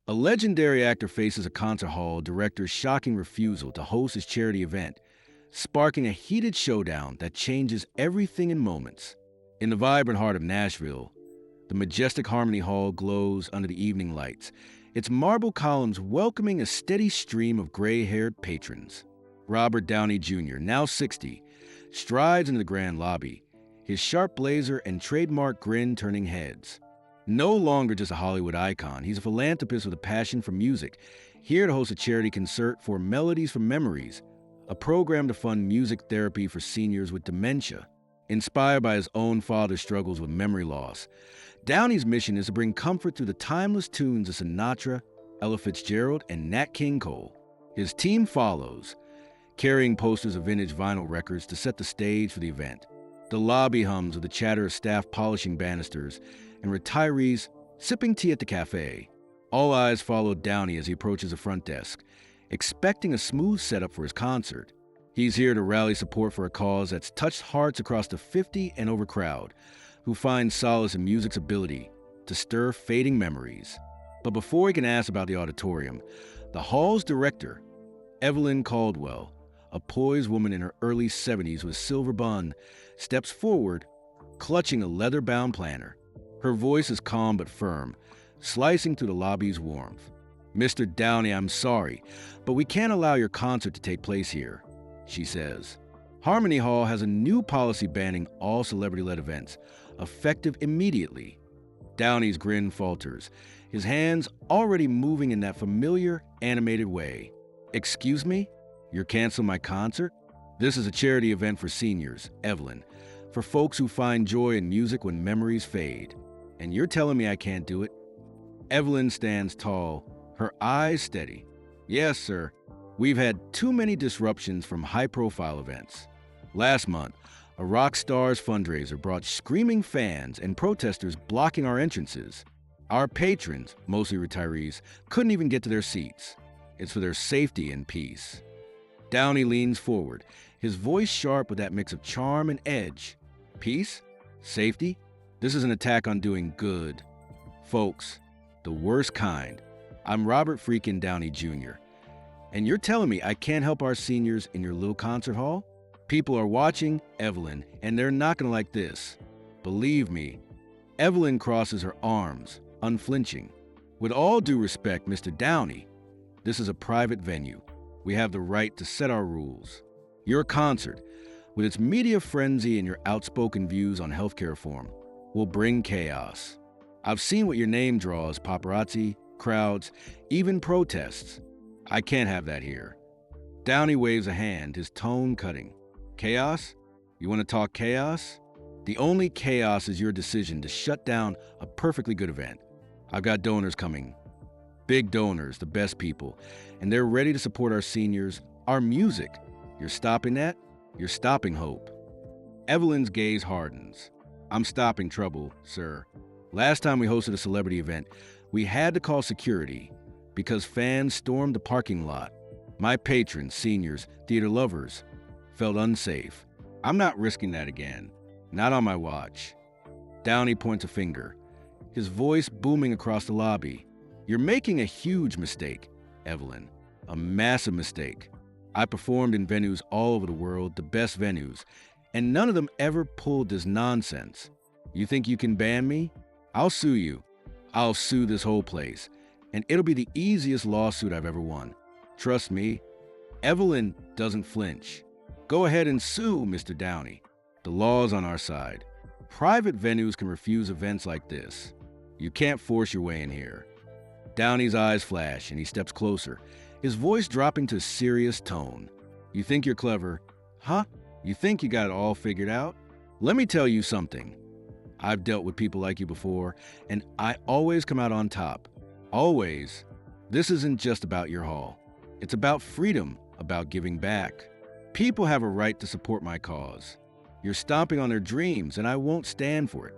A legendary actor faces a concert hall director's shocking refusal to host his charity event, sparking a heated showdown that changes everything in moments. In the vibrant heart of Nashville, the majestic Harmony Hall glows under the evening lights, its marble columns welcoming a steady stream of gray-haired patrons. Robert Downey Jr., now 60, strides into the grand lobby, his sharp blazer and trademark grin turning heads. No longer just a Hollywood icon, he's a philanthropist with a passion for music, here to host a charity concert for Melodies from Memories, a program to fund music therapy for seniors with dementia. Inspired by his own father's struggles with memory loss, Downey's mission is to bring comfort through the timeless tunes of Sinatra, Ella Fitzgerald, and Nat King Cole. His team follows, carrying posters of vintage vinyl records to set the stage for the event. The lobby hums with the chatter of staff polishing banisters and retirees sipping tea at the cafe. All eyes follow Downey as he approaches the front desk, expecting a smooth setup for his concert. He's here to rally support for a cause that's touched hearts across the 50 and over crowd, who find solace in music's ability to stir fading memories. But before he can ask about the auditorium, the hall's director, Evelyn Caldwell, a poised woman in her early 70s with a silver bun, steps forward, clutching a leather-bound planner. Her voice is calm but firm, slicing through the lobby's warmth. "Mr. Downey, I'm sorry, but we can't allow your concert to take place here," she says. Harmony Hall has a new policy banning all celebrity-led events, effective immediately. Downey's grin falters, his hands already moving in that familiar, animated way. "Excuse me? You're canceling my concert? This is a charity event for seniors, Evelyn, for folks who find joy in music when memories fade. And you're telling me I can't do it?" Evelyn stands tall, her eyes steady. "Yes, sir. We've had too many disruptions from high-profile events. Last month, a rock star's fundraiser brought screaming fans and protesters blocking our entrances. Our patrons, mostly retirees, couldn't even get to their seats. It's for their safety and peace." Downey leans forward, his voice sharp with that mix of charm and edge. "Peace? Safety? This is an attack on doing good. Folks, the worst kind. I'm Robert freaking Downey Jr. And you're telling me I can't help our seniors in your little concert hall? People are watching, Evelyn, and they're not gonna like this. Believe me." Evelyn crosses her arms, unflinching. "With all due respect, Mr. Downey, this is a private venue. We have the right to set our rules. Your concert, with its media frenzy and your outspoken views on healthcare reform, will bring chaos. I've seen what your name draws: paparazzi, crowds, even protests. I can't have that here." Downey waves a hand, his tone cutting. "Chaos? You want to talk chaos? The only chaos is your decision to shut down a perfectly good event. I've got donors coming. Big donors, the best people, and they're ready to support our seniors, our music. You're stopping that? You're stopping hope." Evelyn's gaze hardens. "I'm stopping trouble, sir. Last time we hosted a celebrity event, we had to call security because fans stormed the parking lot. My patrons, seniors, theater lovers felt unsafe. I'm not risking that again. Not on my watch." Downey points a finger, his voice booming across the lobby. "You're making a huge mistake, Evelyn. A massive mistake. I performed in venues all over the world, the best venues, and none of them ever pulled this nonsense. You think you can ban me? I'll sue you. I'll sue this whole place, and it'll be the easiest lawsuit I've ever won. Trust me." Evelyn doesn't flinch. "Go ahead and sue, Mr. Downey. The law's on our side. Private venues can refuse events like this. You can't force your way in here." Downey's eyes flash, and he steps closer, his voice dropping to a serious tone. "You think you're clever? Huh? You think you got it all figured out? Let me tell you something. I've dealt with people like you before, and I always come out on top. Always. This isn't just about your hall. It's about freedom, about giving back. People have a right to support my cause. You're stomping on their dreams, and I won't stand for it."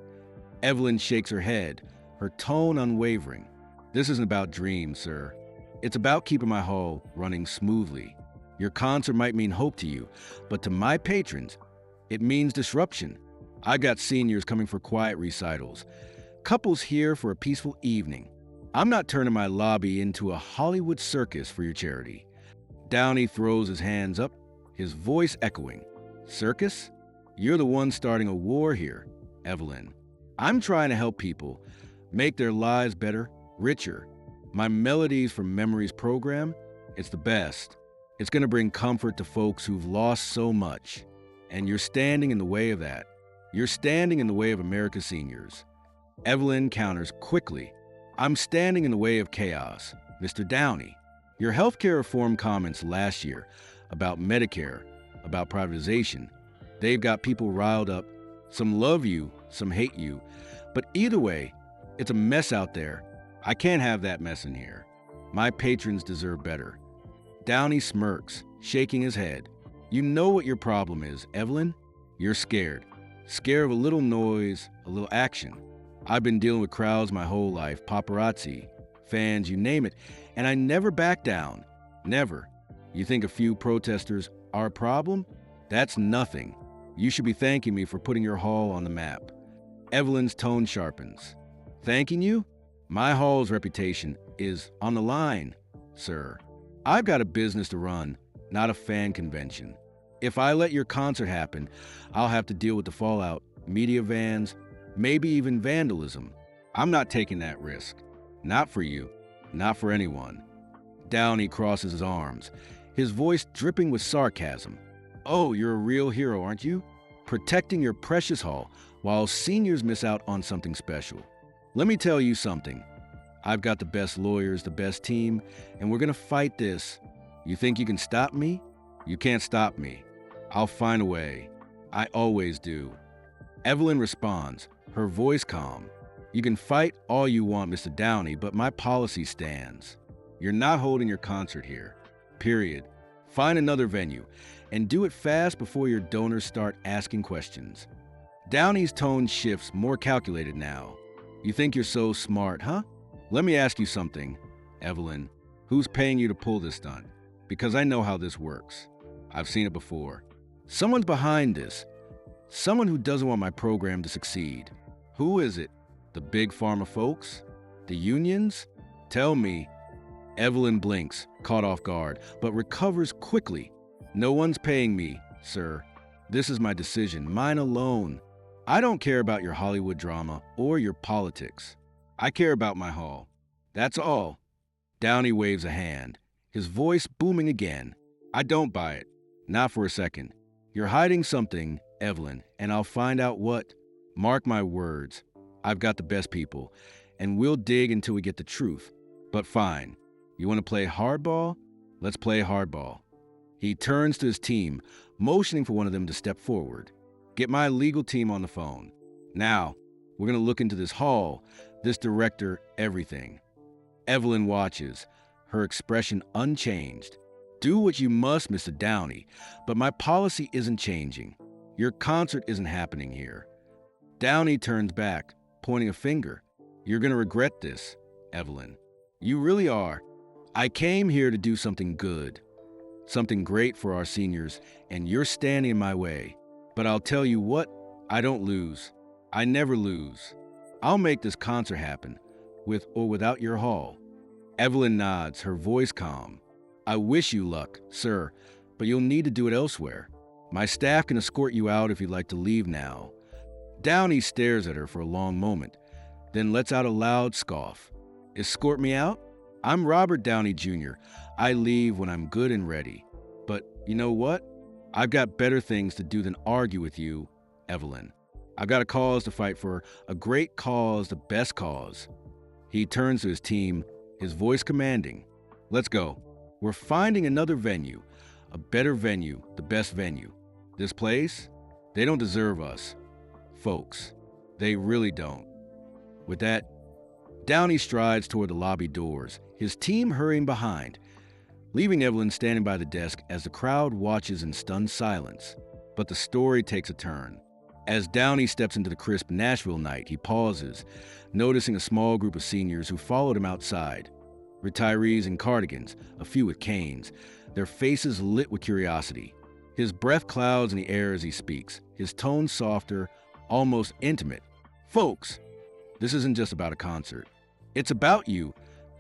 Evelyn shakes her head, her tone unwavering. "This isn't about dreams, sir. It's about keeping my hall running smoothly. Your concert might mean hope to you, but to my patrons, it means disruption. I got seniors coming for quiet recitals, couples here for a peaceful evening, I'm not turning my lobby into a Hollywood circus for your charity. Downey throws his hands up, his voice echoing. Circus? You're the one starting a war here, Evelyn. I'm trying to help people make their lives better, richer. My Melodies from Memories program, it's the best. It's going to bring comfort to folks who've lost so much. And you're standing in the way of that. You're standing in the way of America's seniors. Evelyn counters quickly. I'm standing in the way of chaos, Mr. Downey. Your healthcare reform comments last year about Medicare, about privatization, they've got people riled up. Some love you, some hate you. But either way, it's a mess out there. I can't have that mess in here. My patrons deserve better. Downey smirks, shaking his head. You know what your problem is, Evelyn? You're scared. Scared of a little noise, a little action. I've been dealing with crowds my whole life, paparazzi, fans, you name it, and I never back down. Never. You think a few protesters are a problem? That's nothing. You should be thanking me for putting your hall on the map. Evelyn's tone sharpens. Thanking you? My hall's reputation is on the line, sir. I've got a business to run, not a fan convention. If I let your concert happen, I'll have to deal with the fallout, media vans, maybe even vandalism. I'm not taking that risk. Not for you, not for anyone. Downey crosses his arms, his voice dripping with sarcasm. Oh, you're a real hero, aren't you? Protecting your precious hall while seniors miss out on something special. Let me tell you something. I've got the best lawyers, the best team, and we're gonna fight this. You think you can stop me? You can't stop me. I'll find a way. I always do. Evelyn responds, her voice calm. You can fight all you want, Mr. Downey, but my policy stands. You're not holding your concert here. Period. Find another venue, and do it fast before your donors start asking questions. Downey's tone shifts, more calculated now. You think you're so smart, huh? Let me ask you something, Evelyn. Who's paying you to pull this stunt? Because I know how this works. I've seen it before. Someone's behind this. Someone who doesn't want my program to succeed. Who is it? The big pharma folks? The unions? Tell me. Evelyn blinks, caught off guard, but recovers quickly. No one's paying me, sir. This is my decision, mine alone. I don't care about your Hollywood drama or your politics. I care about my hall. That's all. Downey waves a hand, his voice booming again. I don't buy it. Not for a second. You're hiding something, Evelyn, and I'll find out what. Mark my words. I've got the best people, and we'll dig until we get the truth. But fine. You want to play hardball? Let's play hardball. He turns to his team, motioning for one of them to step forward. Get my legal team on the phone. Now, we're going to look into this hall, this director, everything. Evelyn watches, her expression unchanged. Do what you must, Mr. Downey, but my policy isn't changing. Your concert isn't happening here. Downey turns back, pointing a finger. You're going to regret this, Evelyn. You really are. I came here to do something good, something great for our seniors, and you're standing in my way. But I'll tell you what, I don't lose. I never lose. I'll make this concert happen, with or without your hall. Evelyn nods, her voice calm. I wish you luck, sir, but you'll need to do it elsewhere. My staff can escort you out if you'd like to leave now. Downey stares at her for a long moment, then lets out a loud scoff. Escort me out? I'm Robert Downey Jr. I leave when I'm good and ready. But you know what? I've got better things to do than argue with you, Evelyn. I've got a cause to fight for, a great cause, the best cause. He turns to his team, his voice commanding. Let's go. We're finding another venue, a better venue, the best venue. This place, they don't deserve us. Folks, they really don't. With that, Downey strides toward the lobby doors, his team hurrying behind, leaving Evelyn standing by the desk as the crowd watches in stunned silence. But the story takes a turn. As Downey steps into the crisp Nashville night, he pauses, noticing a small group of seniors who followed him outside. Retirees in cardigans, a few with canes, their faces lit with curiosity. His breath clouds in the air as he speaks, his tone softer, almost intimate. Folks, this isn't just about a concert. It's about you,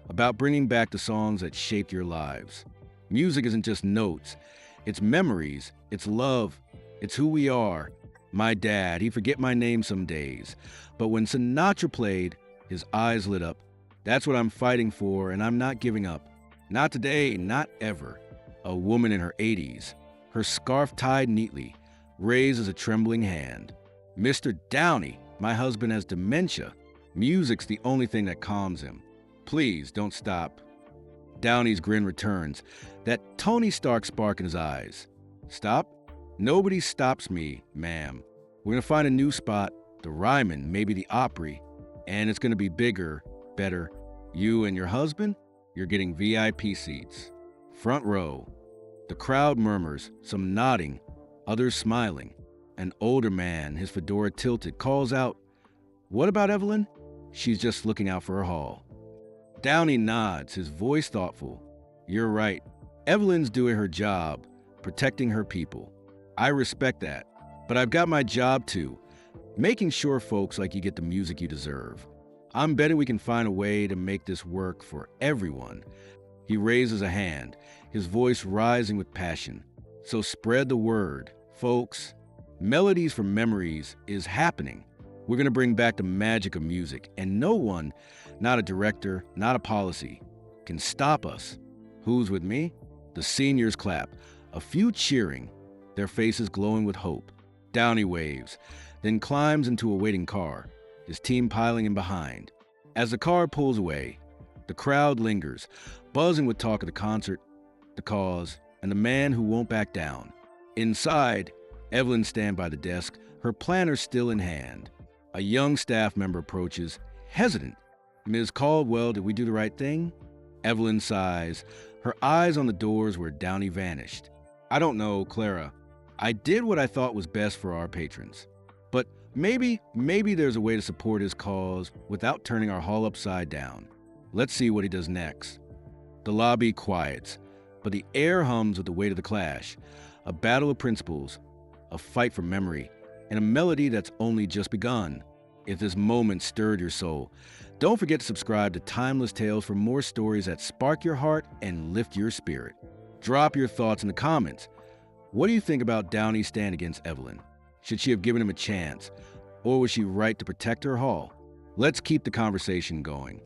about bringing back the songs that shaped your lives. Music isn't just notes, it's memories, it's love, it's who we are. My dad, he'd forget my name some days, but when Sinatra played, his eyes lit up. That's what I'm fighting for, and I'm not giving up. Not today, not ever. A woman in her 80s, her scarf tied neatly, raises a trembling hand. Mr. Downey, my husband has dementia. Music's the only thing that calms him. Please don't stop. Downey's grin returns, that Tony Stark spark in his eyes. Stop? Nobody stops me, ma'am. We're gonna find a new spot, the Ryman, maybe the Opry, and it's gonna be bigger, better. You and your husband, you're getting VIP seats. Front row. The crowd murmurs, some nodding, others smiling. An older man, his fedora tilted, calls out, "What about Evelyn?" She's just looking out for her hall. Downey nods, his voice thoughtful. You're right. Evelyn's doing her job, protecting her people. I respect that. But I've got my job too, making sure folks like you get the music you deserve. I'm betting we can find a way to make this work for everyone. He raises a hand, his voice rising with passion. So spread the word, folks. Melodies from Memories is happening. We're going to bring back the magic of music, and no one, not a director, not a policy, can stop us. Who's with me? The seniors clap, a few cheering, their faces glowing with hope. Downey waves, then climbs into a waiting car, his team piling in behind. As the car pulls away, the crowd lingers, buzzing with talk of the concert, the cause, and the man who won't back down. Inside, Evelyn stands by the desk, her planner still in hand. A young staff member approaches, hesitant. Ms. Caldwell, did we do the right thing? Evelyn sighs, her eyes on the doors where Downey vanished. I don't know, Clara. I did what I thought was best for our patrons. But maybe there's a way to support his cause without turning our hall upside down. Let's see what he does next. The lobby quiets, but the air hums with the weight of the clash. A battle of principles, a fight for memory, and a melody that's only just begun. If this moment stirred your soul, don't forget to subscribe to Timeless Tales for more stories that spark your heart and lift your spirit. Drop your thoughts in the comments. What do you think about Downey's stand against Evelyn? Should she have given him a chance? Or was she right to protect her hall? Let's keep the conversation going.